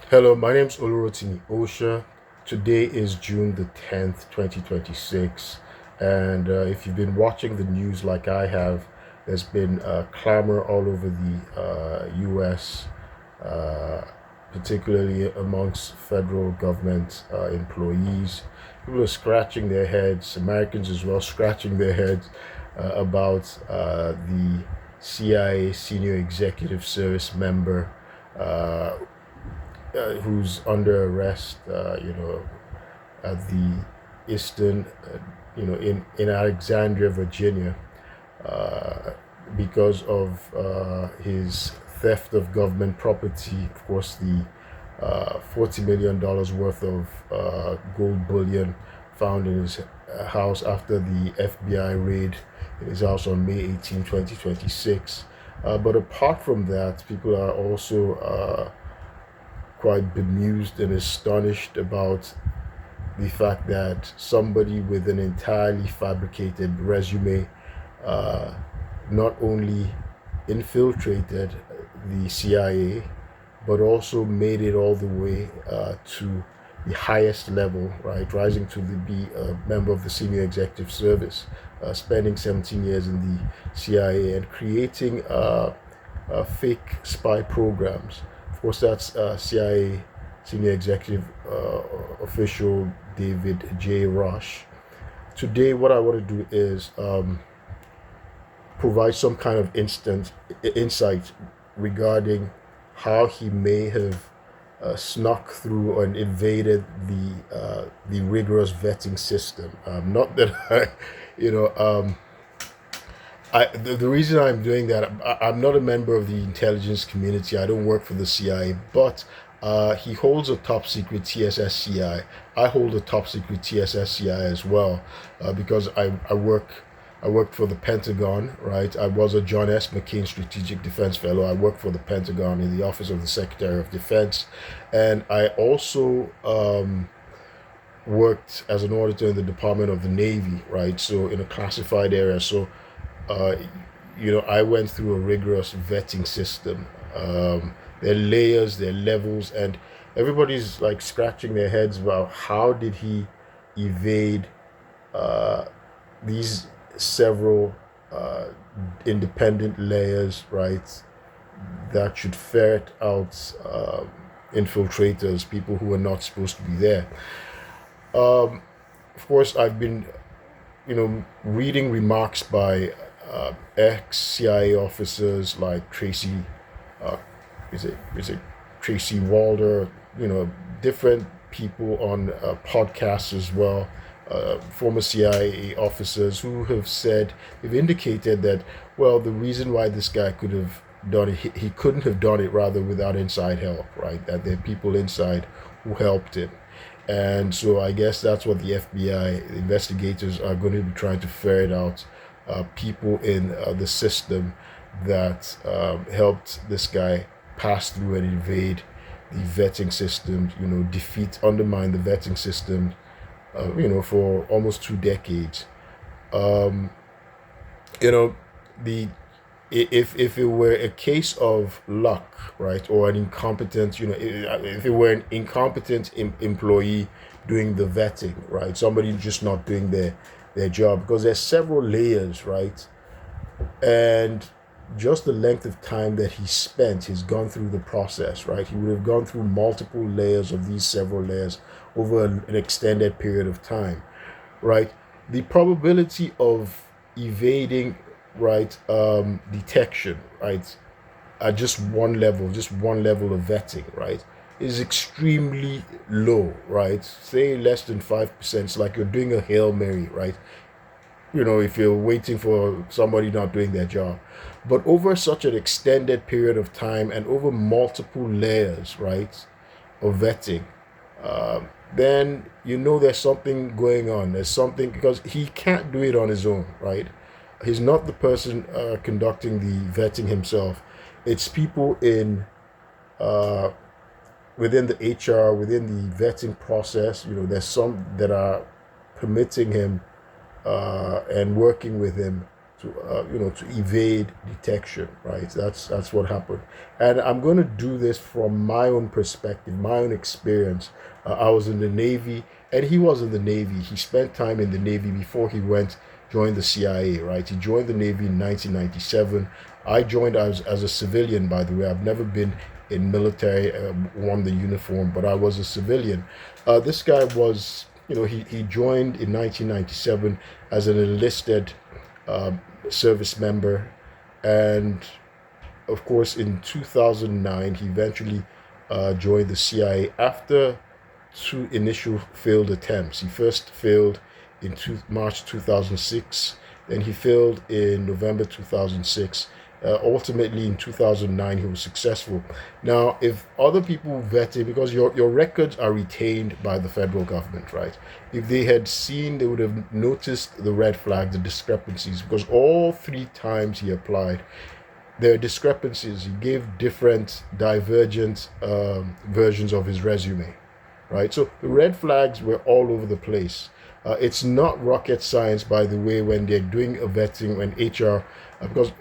Hello, my name's Olurotimi Osha. Today is June the 10th, 2026. And if you've been watching the news like I have, there's been clamor all over the US, uh, particularly amongst federal government employees. People are scratching their heads, Americans as well, scratching their heads about the CIA senior executive service member. Uh, who's under arrest, at the Eastern, in Alexandria, Virginia, uh, because of his theft of government property. Of course, the $40 million worth of gold bullion found in his house after the FBI raid in his house on May 18, 2026. But apart from that, people are also quite bemused and astonished about the fact that somebody with an entirely fabricated resume uh, not only infiltrated the CIA, but also made it all the way to the highest level, right? Rising to be a member of the senior executive service, spending 17 years in the CIA and creating fake spy programs. Of course, that's CIA senior executive official David J. Rush. Today, what I want to do is provide some kind of insight regarding how he may have snuck through and invaded the rigorous vetting system. Not that I, you know, the reason I'm doing that, I'm not a member of the intelligence community. I don't work for the CIA, but he holds a top secret TSS CI. I hold a top secret TSS CI as well, because I worked for the Pentagon, right? I was a John S. McCain Strategic Defense Fellow. I worked for the Pentagon in the Office of the Secretary of Defense, and I also worked as an auditor in the Department of the Navy, right? So in a classified area. So uh, I went through a rigorous vetting system. There are layers, there are levels, and everybody's like scratching their heads about how did he evade uh, these several uh, independent layers, right? That should ferret out infiltrators, people who are not supposed to be there. Of course, I've been reading remarks by ex CIA officers like Tracy, uh, is it Tracy Walder, different people on podcasts as well, former CIA officers who have said, they've indicated that, well, the reason why this guy could have done it, he couldn't have done it rather without inside help, right? That there are people inside who helped him. And so I guess that's what the FBI investigators are going to be trying to ferret out, people in the system that helped this guy pass through and invade the vetting system, undermine the vetting system, for almost 2 decades. Um, you know, the if it were a case of luck, right, or an incompetent, if it were an incompetent employee doing the vetting, right, somebody just not doing their job, because there's several layers, right, and just the length of time that he's gone through the process, right? He would have gone through multiple layers of these several layers over an extended period of time, right? The probability of evading, right, detection, right, at just one level of vetting, right, is extremely low, right? Say less than 5%. It's like you're doing a Hail Mary, right? If you're waiting for somebody not doing their job. But over such an extended period of time and over multiple layers, right, of vetting, then there's something going on. There's something, because he can't do it on his own, right? He's not the person conducting the vetting himself. It's people in uh, within the HR, within the vetting process. There's some that are permitting him and working with him to evade detection, right? That's what happened. And I'm going to do this from my own perspective, my own experience. I was in the Navy, and he was in the Navy. He spent time in the Navy before he joined the CIA, right? He joined the Navy in 1997. I joined as a civilian, by the way. I've never been in military, worn the uniform, but I was a civilian. This guy was, he joined in 1997 as an enlisted service member, and of course in 2009 he eventually joined the CIA after two initial failed attempts. He first failed in March 2006, then he failed in November 2006. Ultimately, in 2009, he was successful. Now, if other people vetted, because your records are retained by the federal government, right? If they had seen, they would have noticed the red flag, the discrepancies, because all three times he applied, there are discrepancies. He gave different, divergent versions of his resume, right? So the red flags were all over the place. It's not rocket science, by the way, when they're doing a vetting, when HR, because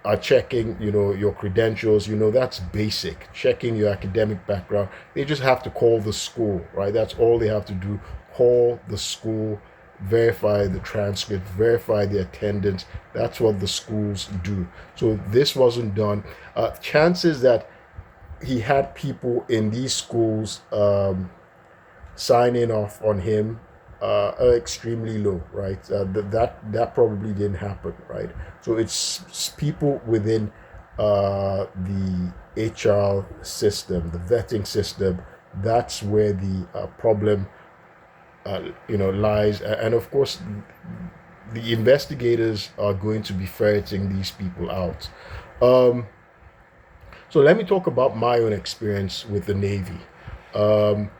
are checking, your credentials, that's basic. Checking your academic background. They just have to call the school, right? That's all they have to do. Call the school, verify the transcript, verify the attendance. That's what the schools do. So this wasn't done. Chances that he had people in these schools signing off on him are extremely low, right? That probably didn't happen, right? So it's people within the HR system, the vetting system. That's where the problem, lies. And of course, the investigators are going to be ferreting these people out. So let me talk about my own experience with the Navy. Um,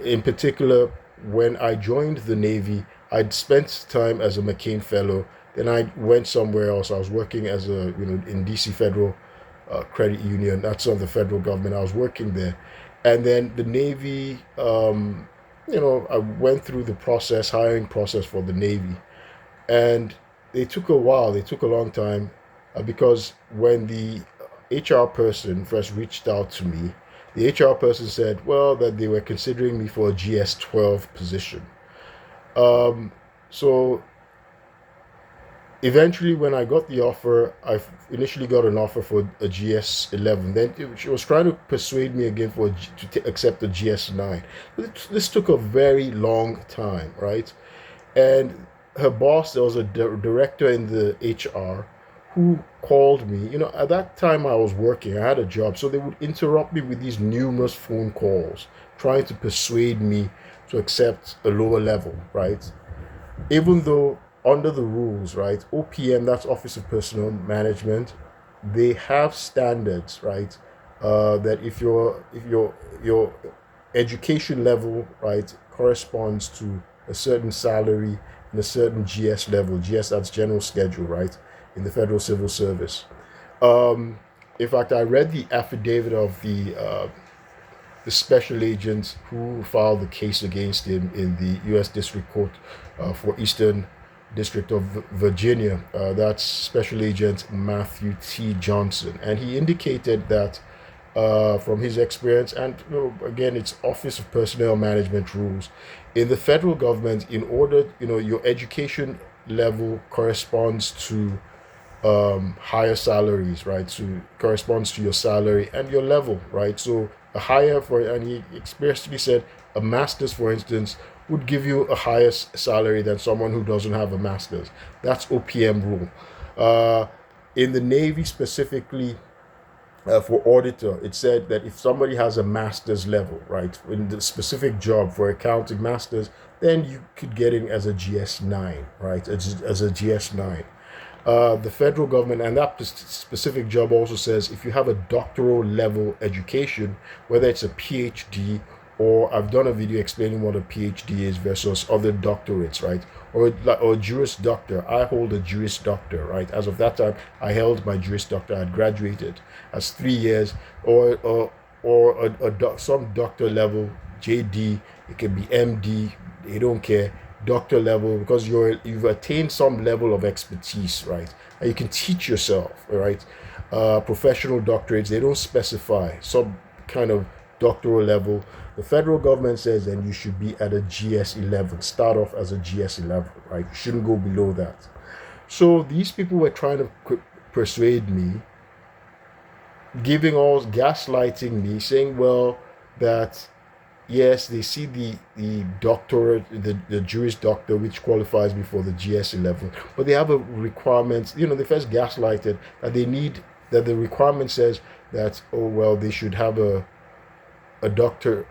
in particular, when I joined the Navy, I'd spent time as a McCain Fellow. Then I went somewhere else. I was working as in DC Federal Credit Union. That's on the federal government. I was working there. And then the Navy, I went through the hiring process for the Navy. And they took a while. They took a long time because when the HR person first reached out to me, the HR person said, well, that they were considering me for a GS-12 position. So eventually, when I got the offer, I initially got an offer for a GS-11. Then she was trying to persuade me again to accept a GS-9. This took a very long time, right? And her boss, there was a director in the HR who called me. At that time I was working, I had a job, so they would interrupt me with these numerous phone calls, trying to persuade me to accept a lower level, right? Even though under the rules, right, OPM, that's Office of Personnel Management, they have standards, right? That if your education level, right, corresponds to a certain salary and a certain GS level, GS, that's general schedule, right, in the Federal Civil Service. In fact, I read the affidavit of the special agent who filed the case against him in the U.S. District Court for Eastern District of Virginia. That's Special Agent Matthew T. Johnson. And he indicated that from his experience, and again, it's Office of Personnel Management rules, in the federal government, in order, your education level corresponds to higher salaries, right? So corresponds to your salary and your level, right? So a higher and he expressly said a master's, for instance, would give you a higher salary than someone who doesn't have a master's. That's OPM rule. In the Navy specifically, for auditor, it said that if somebody has a master's level, right, in the specific job for accounting masters, then you could get in as a GS-9, right, as a GS-9. The federal government, and that specific job also says if you have a doctoral level education, whether it's a PhD, or I've done a video explaining what a PhD is versus other doctorates, right? Or Juris Doctor. I hold a Juris Doctor, right? As of that time, I held my Juris Doctor. I had graduated as 3 years, or some doctor level, JD. It can be MD. They don't care. doctor level because you've attained some level of expertise, right? And you can teach yourself, right? Professional doctorates, they don't specify some kind of doctoral level. The federal government says then you should be at a GS11, start off as a GS11, right? You shouldn't go below that. So these people were trying to persuade me, gaslighting me, saying, well, that yes, they see the doctorate, the Juris Doctor, which qualifies me for the GS11, but they have a requirement. They first gaslighted that that the requirement says that, oh well, they should have a doctor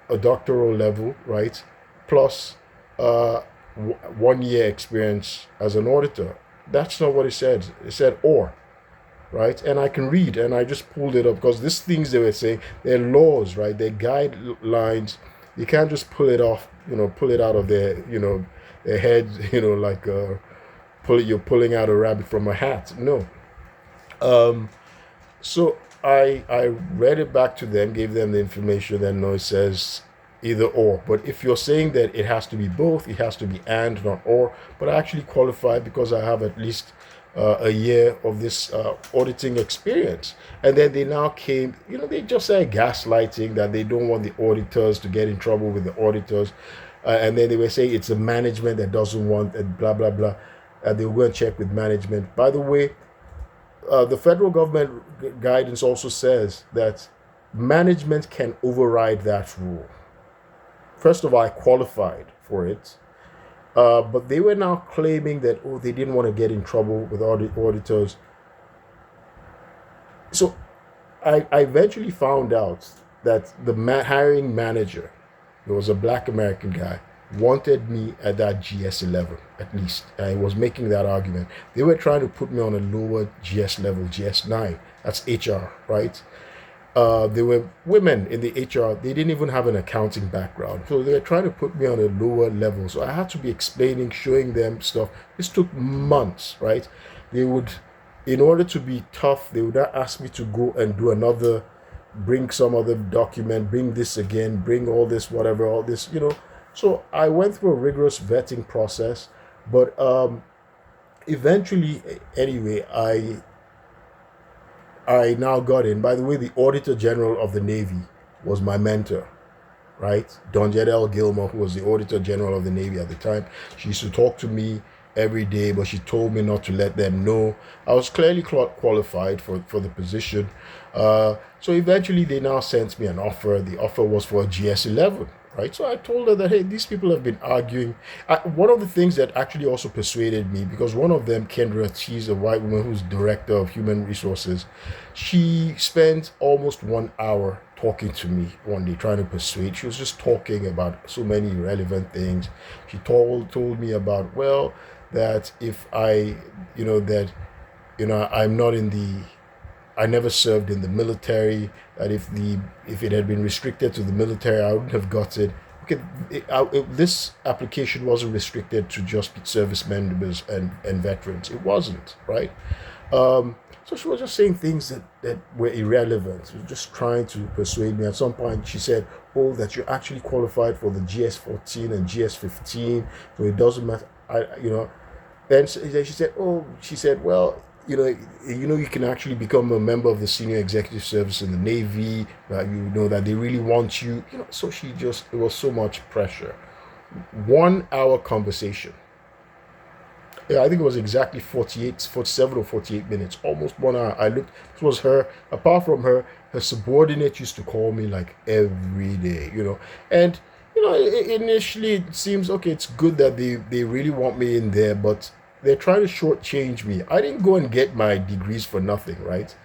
a doctoral level, right? Plus 1 year experience as an auditor. That's not what it said. It said or, right? And I can read, and I just pulled it up because these things they were saying, they're laws, right? They're guidelines. You can't just pull it off, pull it out of their heads, like you're pulling out a rabbit from a hat. No. So I read it back to them, gave them the information, and no, it says either or. But if you're saying that it has to be both, it has to be and, not or. But I actually qualify because I have at least a year of this auditing experience. And then they now came, they just said gaslighting, that they don't want the auditors to get in trouble with the auditors. And then they were saying it's the management that doesn't want, and blah, blah, blah. They will go and check with management. By the way, the federal government guidance also says that management can override that rule. First of all, I qualified for it. But they were now claiming that, oh, they didn't want to get in trouble with auditors. So I eventually found out that the hiring manager, there was a black American guy, wanted me at that GS11 at least. I was making that argument. They were trying to put me on a lower GS level, GS9. That's HR, right? There were women in the HR, they didn't even have an accounting background. So they were trying to put me on a lower level. So I had to be explaining, showing them stuff. This took months, right? They would, in order to be tough, they would ask me to go and do bring some other document, bring this again, bring all this, whatever, all this, So I went through a rigorous vetting process. But eventually, anyway, I now got in. By the way, the Auditor General of the Navy was my mentor, right? Donjette L. Gilmore, who was the Auditor General of the Navy at the time. She used to talk to me every day, but she told me not to let them know. I was clearly qualified for the position. So eventually they now sent me an offer. The offer was for a GS11. Right, so I told her that, hey, these people have been arguing. One of the things that actually also persuaded me, because one of them, Kendra, she's a white woman who's director of human resources. She spent almost 1 hour talking to me one day, trying to persuade. She was just talking about so many relevant things. She told me about, well, that if I'm not in the, I never served in the military, that if it had been restricted to the military, I wouldn't have got it. Okay, this application wasn't restricted to just service members and veterans. It wasn't, right? So she was just saying things that were irrelevant. She was just trying to persuade me. At some point, she said, oh, that you're actually qualified for the GS14 and GS15, so it doesn't matter. Then she said, well, you can actually become a member of the senior executive service in the Navy, that they really want you, so it was so much pressure. 1 hour conversation. Yeah, I think it was exactly 47 or 48 minutes, almost 1 hour. I looked, it was her, apart from her subordinate used to call me like every day, and, initially it seems, okay, it's good that they really want me in there, but they're trying to shortchange me. I didn't go and get my degrees for nothing, right?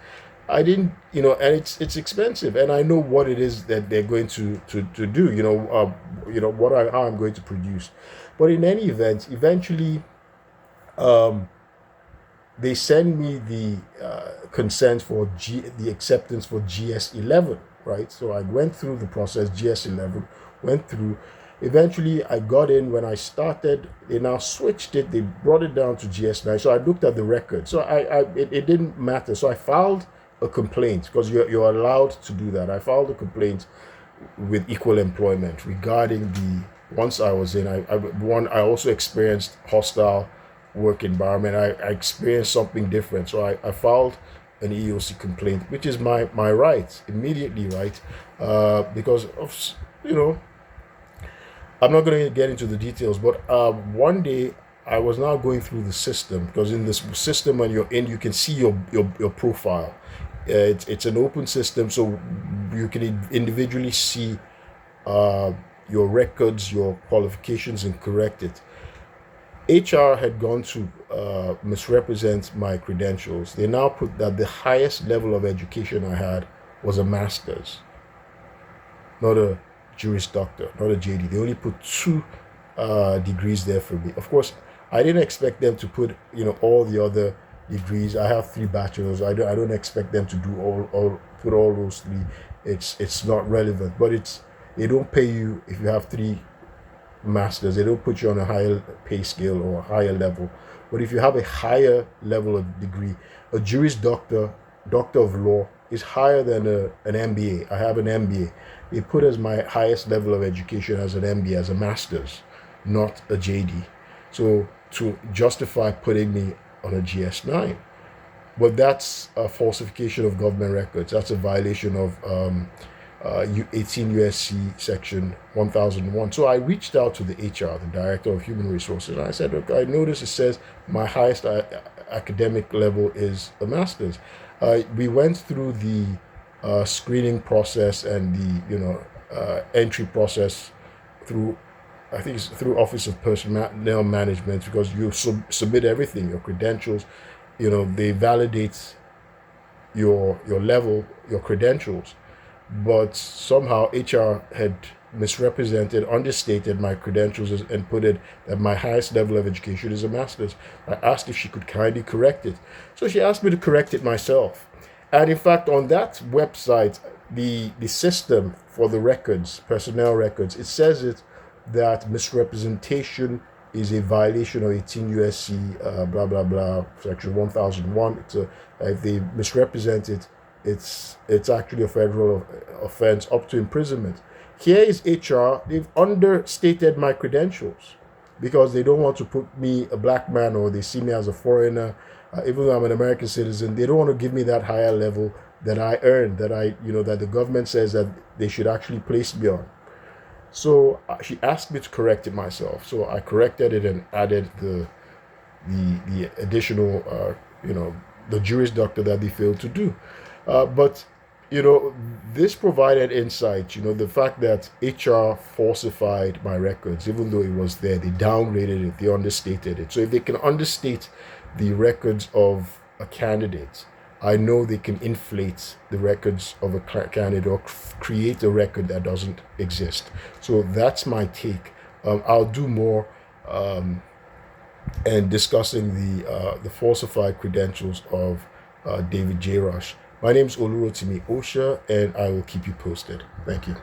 I didn't, and it's expensive, and I know what it is that they're going to do, how I'm going to produce. But in any event, eventually, they send me the consent for the acceptance for GS11, right? So I went through the process, GS11, went through. Eventually, I got in. When I started, they now switched it. They brought it down to GS9. So I looked at the record. So it didn't matter. So I filed a complaint, because you're allowed to do that. I filed a complaint with Equal Employment regarding once I was in, I also experienced hostile work environment. I experienced something different. So I filed an EEOC complaint, which is my right, immediately, right? Because of, you know, I'm not going to get into the details, but one day I was now going through the system, because in this system, when you're in, you can see your profile. It's an open system, so you can individually see uh, your records, your qualifications, and correct it. HR had gone to misrepresent my credentials. They now put that the highest level of education I had was a master's, not a Juris Doctor, not a JD. They only put two degrees there for me. Of course, I didn't expect them to put, all the other degrees. I have three bachelors. I don't expect them to do all put all those three. It's not relevant. But they don't pay you if you have three masters. They don't put you on a higher pay scale or a higher level. But if you have a higher level of degree, a Juris Doctor, Doctor of Law, is higher than an MBA. I have an MBA. They put as my highest level of education as an MBA, as a master's, not a JD. So to justify putting me on a GS9. But that's a falsification of government records. That's a violation of 18 USC section 1001. So I reached out to the HR, the director of human resources, and I said, look, I noticed it says my highest academic level is a master's. We went through the screening process and the entry process through, I think it's through Office of Personnel Management, because you submit everything, your credentials, they validate your level, your credentials. But somehow HR had misrepresented, understated my credentials, and put it that my highest level of education is a master's. I asked if she could kindly correct it. So she asked me to correct it myself. And in fact, on that website, the system for the records, personnel records, it says that misrepresentation is a violation of 18 USC, blah, blah, blah, section 1001. If they misrepresent it, it's actually a federal offense up to imprisonment. Here is HR. They've understated my credentials because they don't want to put me, a black man, or they see me as a foreigner. Even though I'm an American citizen, they don't want to give me that higher level that I earned, that the government says that they should actually place me on. So she asked me to correct it myself. So I corrected it and added the additional, the Juris Doctor that they failed to do. But this provided insight. The fact that HR falsified my records, even though it was there, they downgraded it, they understated it. So if they can understate the records of a candidate, I know they can inflate the records of a candidate or create a record that doesn't exist. So that's my take. I'll do more and discussing the falsified credentials of David J. Rush. My name is Olurotimi Osha, and I will keep you posted. Thank you.